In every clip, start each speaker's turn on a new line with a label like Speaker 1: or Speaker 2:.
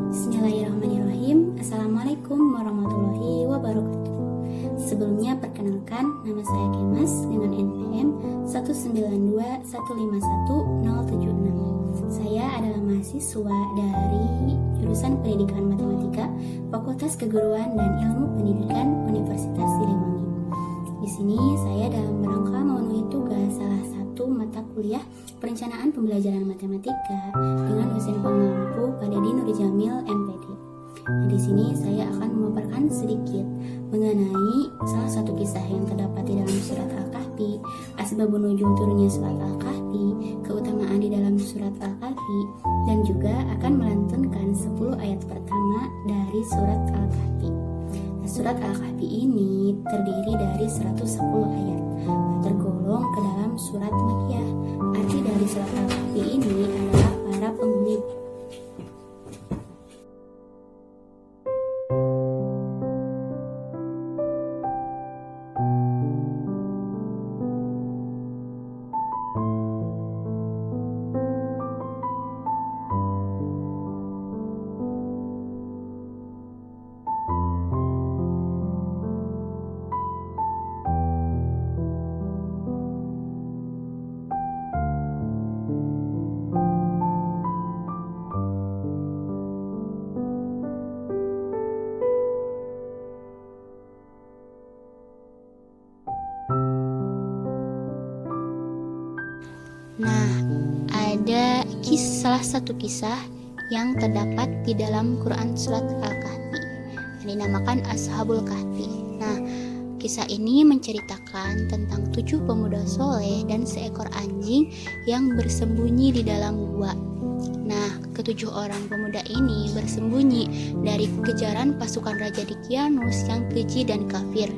Speaker 1: Bismillahirrahmanirrahim. Assalamualaikum warahmatullahi wabarakatuh. Sebelumnya perkenalkan, nama saya Kemas dengan NPM 192151076. Saya adalah mahasiswa dari jurusan Pendidikan Matematika, Fakultas Keguruan dan Ilmu Pendidikan Universitas Siliwangi. Di sini saya dalam rangka memenuhi tugas salah satu mata kuliah Perencanaan Pembelajaran Matematika dengan dosen pengampu Pak Dedi Nurjamil MPD. Nah, di sini saya akan memaparkan sedikit mengenai salah satu kisah yang terdapat di dalam surat Al-Kahfi, asbabun nuzul turunnya surat Al-Kahfi, keutamaan di dalam surat Al-Kahfi, dan juga akan melantunkan 10 ayat pertama dari surat Al-Kahfi. Nah, surat Al-Kahfi ini terdiri dari 110 ayat, tergolong ke dalam surat Makkiyah. Arti dari surat Al-Kahfi ini adalah para penghuni. Nah, ada salah satu kisah yang terdapat di dalam Quran surat Al-Kahfi yang dinamakan Ashabul Kahfi. Nah, kisah ini menceritakan tentang 7 pemuda soleh dan seekor anjing yang bersembunyi di dalam gua. Nah, ketujuh orang pemuda ini bersembunyi dari kejaran pasukan Raja Dicyanus yang keji dan kafir.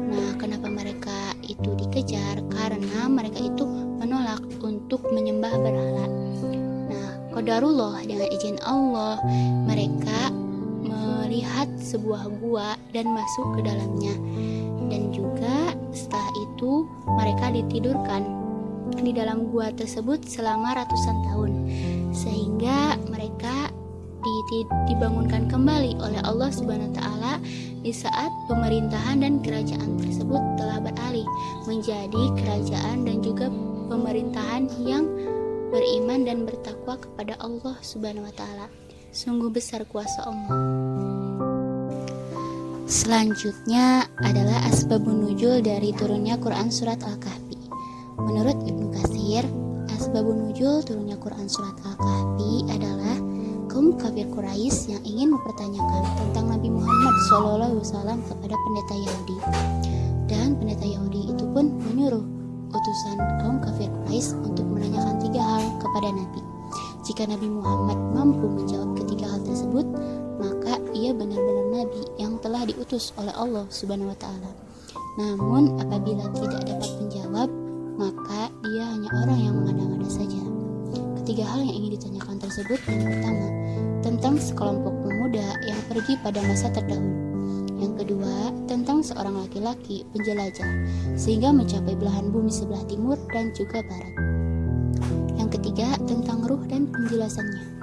Speaker 1: Nah, kenapa mereka itu dikejar? Karena mereka itu menolak untuk menyembah berhala. Nah, qadarullah, dengan izin Allah, mereka melihat sebuah gua dan masuk ke dalamnya. Dan juga setelah itu mereka ditidurkan di dalam gua tersebut selama ratusan tahun, sehingga mereka dibangunkan kembali oleh Allah Subhanahu wa taala di saat pemerintahan dan kerajaan tersebut telah beralih menjadi kerajaan dan juga pemerintahan yang beriman dan bertakwa kepada Allah Subhanahu wa taala. Sungguh besar kuasa Allah. Selanjutnya adalah asbabun nuzul dari turunnya Quran surat Al-Kahfi. Menurut Ibnu Katsir, asbabun nuzul turunnya Quran surat Al-Kahfi adalah kaum kafir Quraisy yang ingin mempertanyakan tentang Nabi Muhammad SAW kepada pendeta Yahudi. Dan pendeta Yahudi itu pun menyuruh utusan kaum kafir Quraisy untuk menanyakan 3 hal kepada Nabi. Jika Nabi Muhammad mampu menjawab ketiga hal tersebut, maka ia benar-benar Nabi yang telah diutus oleh Allah Subhanahu wa taala. Namun apabila tidak dapat menjawab, maka dia hanya orang yang mengada-ngada saja. Ketiga hal yang ingin ditanyakan tersebut, yang pertama, tentang sekelompok pemuda yang pergi pada masa terdahulu. Yang kedua, tentang seorang laki-laki penjelajah sehingga mencapai belahan bumi sebelah timur dan juga barat. Yang ketiga, tentang ruh dan penjelasannya.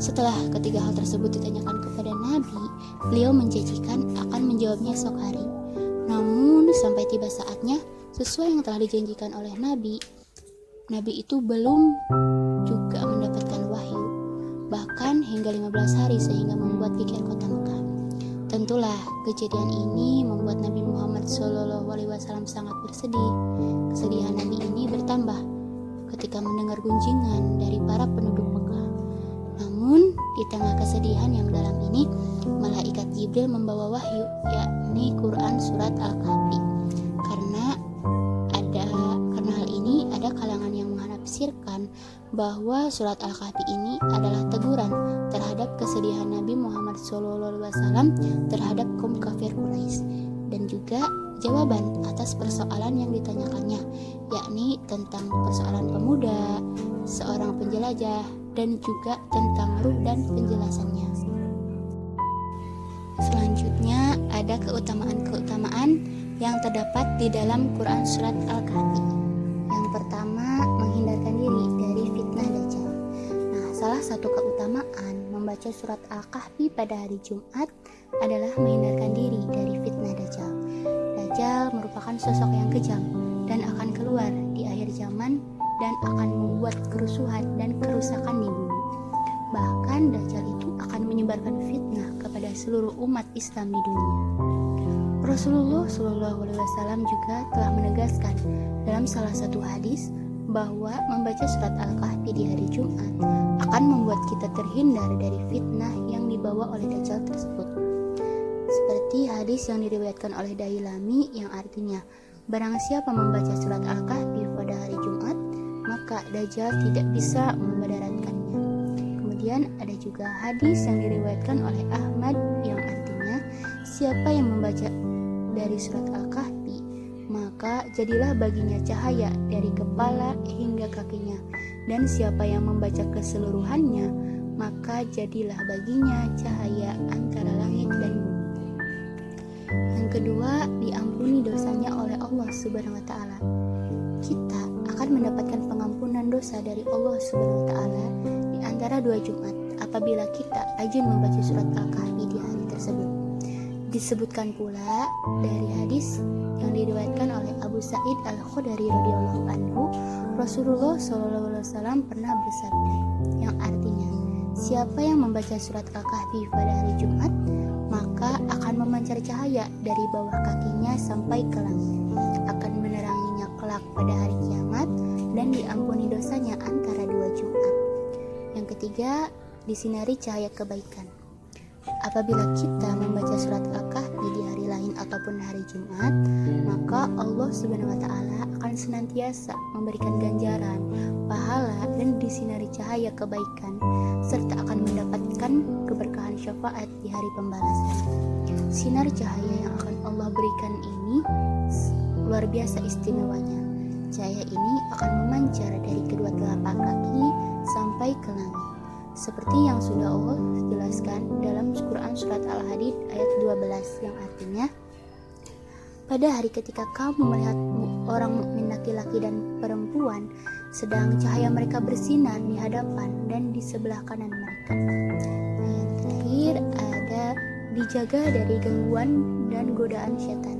Speaker 1: Setelah ketiga hal tersebut ditanyakan kepada Nabi, beliau menjanjikan akan menjawabnya esok hari. Namun sampai tiba saatnya, sesuai yang telah dijanjikan oleh Nabi itu belum juga mendapatkan wahyu, bahkan hingga 15 hari sehingga membuat geger kota Mekah. Tentulah kejadian ini membuat Nabi Muhammad SAW sangat bersedih. Kesedihan Nabi ini bertambah ketika mendengar gunjingan dari para penduduk Mekah. Namun di tengah kesedihan yang dalam ini, malaikat Jibril membawa wahyu, yakni Quran surat Al-Kahfi. Karena hal ini ada kalangan yang menafsirkan bahwa surat Al-Kahfi ini adalah teguran terhadap kesedihan Nabi Muhammad SAW terhadap kaum kafir Quraisy, dan juga jawaban atas persoalan yang ditanyakannya, yakni tentang persoalan pemuda, seorang penjelajah, dan juga tentang ruh dan penjelasannya. Selanjutnya ada keutamaan-keutamaan yang terdapat di dalam Quran surat Al-Kahfi. Yang pertama, menghindarkan diri satu keutamaan membaca surat Al-Kahfi pada hari Jumat adalah menghindarkan diri dari fitnah Dajjal. Dajjal merupakan sosok yang kejam dan akan keluar di akhir zaman dan akan membuat kerusuhan dan kerusakan di bumi. Bahkan Dajjal itu akan menyebarkan fitnah kepada seluruh umat Islam di dunia. Rasulullah SAW juga telah menegaskan dalam salah satu hadis bahwa membaca surat Al-Kahfi di hari Jumat akan membuat kita terhindar dari fitnah yang dibawa oleh Dajjal tersebut. Seperti hadis yang diriwayatkan oleh Dailami yang artinya, barang siapa membaca surat Al-Kahfi pada hari Jumat, maka Dajjal tidak bisa memudaratkannya. Kemudian ada juga hadis yang diriwayatkan oleh Ahmad yang artinya, siapa yang membaca dari surat Al-Kahfi, maka jadilah baginya cahaya dari kepala hingga kakinya, dan siapa yang membaca keseluruhannya, maka jadilah baginya cahaya antara langit dan bumi. Yang kedua, diampuni dosanya oleh Allah Subhanahu wa taala. Kita akan mendapatkan pengampunan dosa dari Allah Subhanahu wa taala di antara 2 Jumat apabila kita rajin membaca surat Al-Kahfi di hari tersebut. Disebutkan pula dari hadis yang diriwayatkan oleh Abu Sa'id Al-Khudri radhiyallahu anhu, Rasulullah SAW pernah bersabda yang artinya, siapa yang membaca surat Al-Kahfi pada hari Jumat, maka akan memancar cahaya dari bawah kakinya sampai ke langit, akan meneranginya kelak pada hari kiamat, dan diampuni dosanya antara 2 Jumat. Yang ketiga, disinari cahaya kebaikan. Apabila kita membaca surat Al-Kahfi di hari lain ataupun hari Jumat, maka Allah Subhanahu wa taala akan senantiasa memberikan ganjaran, pahala, dan disinari cahaya kebaikan, serta akan mendapatkan keberkahan syafaat di hari pembalasan. Sinar cahaya yang akan Allah berikan ini luar biasa istimewanya. Cahaya ini akan memancar dari kedua telapak kaki sampai ke langit, seperti yang sudah Allah jelaskan dalam Quran Surat Al-Hadid ayat 12 yang artinya, pada hari ketika kamu melihat orang mukmin laki-laki dan perempuan, sedang cahaya mereka bersinar di hadapan dan di sebelah kanan mereka. Nah, yang terakhir ada dijaga dari gangguan dan godaan setan.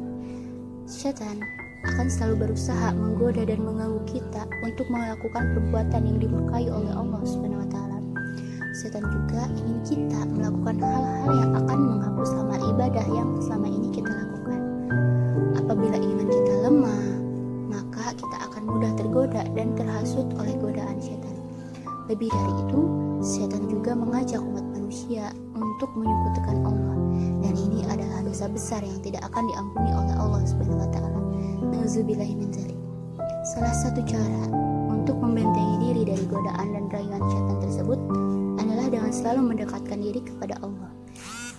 Speaker 1: Setan akan selalu berusaha menggoda dan mengganggu kita untuk melakukan perbuatan yang dimurkai oleh Allah Subhanahu wa taala. Setan juga ingin kita melakukan hal-hal yang akan menghapus amal ibadah yang selama ini kita lakukan. Apabila iman kita lemah, maka kita akan mudah tergoda dan terhasut oleh godaan setan. Lebih dari itu, setan juga mengajak umat manusia untuk menyekutukan Allah, dan ini adalah dosa besar yang tidak akan diampuni oleh Allah Subhanahu wa taala. Nauzubillahi min dzalik. Salah satu cara untuk membentengi diri dari godaan dan rayuan setan tersebut adalah dengan selalu mendekatkan diri kepada Allah.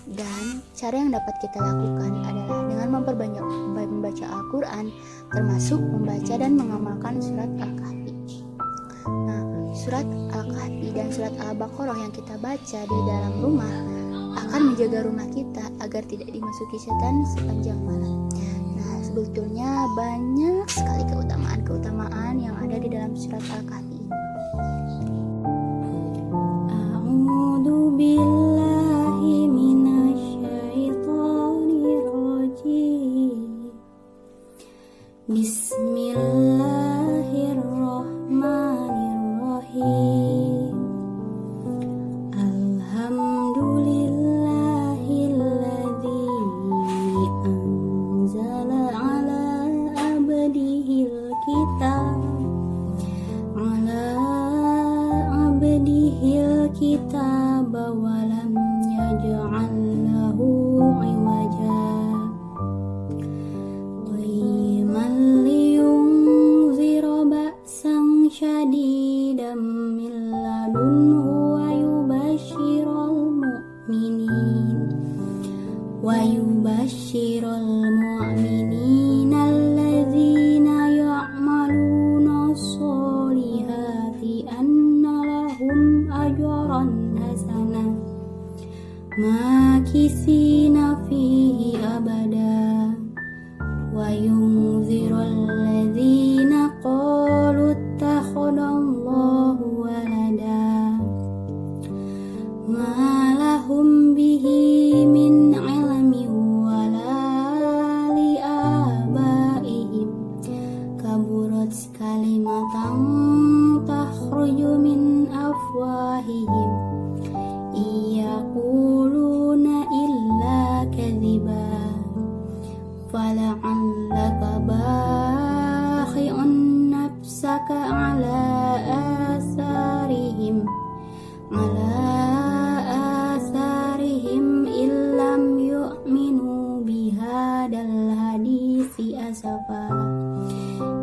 Speaker 1: Dan cara yang dapat kita lakukan adalah dengan memperbanyak membaca Al-Quran, termasuk membaca dan mengamalkan surat Al-Kahfi. Nah, surat Al-Kahfi dan surat Al-Baqarah yang kita baca di dalam rumah akan menjaga rumah kita agar tidak dimasuki setan sepanjang malam. Nah, sebetulnya banyak sekali keutamaan yang ada di dalam surat Al-Kahfi ini.
Speaker 2: A'udzu billahi minasyaitonir rajim. Bismillahirrahmanirrahim. Alhamdulillahilladzi anzala ala abdihil kitab wa lam yaj'al lahu iwaja qayyiman liyunzira ba'san syadidan min ladunhu wa yubashshiral mu'minina alladzina ya'maluna sholihati anna lahum ajran hasanah makisina fihi abada wa yunzirul ladzina qalu ittakhadallahu walada kalimatan takhruju min afwahihim yaquluna illa kadhiba fala'allaka bakhi'un nafsaka ala asarihim illam yu'minu bihadal hadisi asafa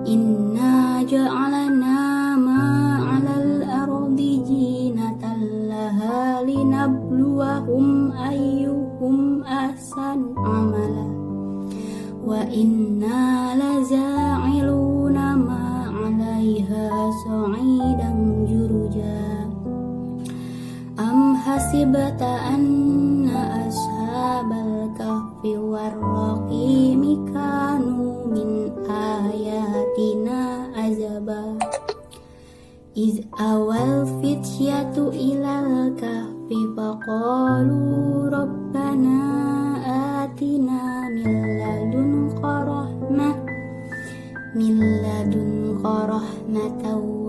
Speaker 2: inna ja'alna ma'alal ardi jinatan laha linabluwahum ayyuhum ahsanu amala wa inna laza'iluna ma'alaiha sa'idan juruja am hasibata anna ashabal kahfi warraqimi kanu min ayatina azaba iz awal fityatu ilal kahfi faqalu rabbana atina min ladunka rahmatan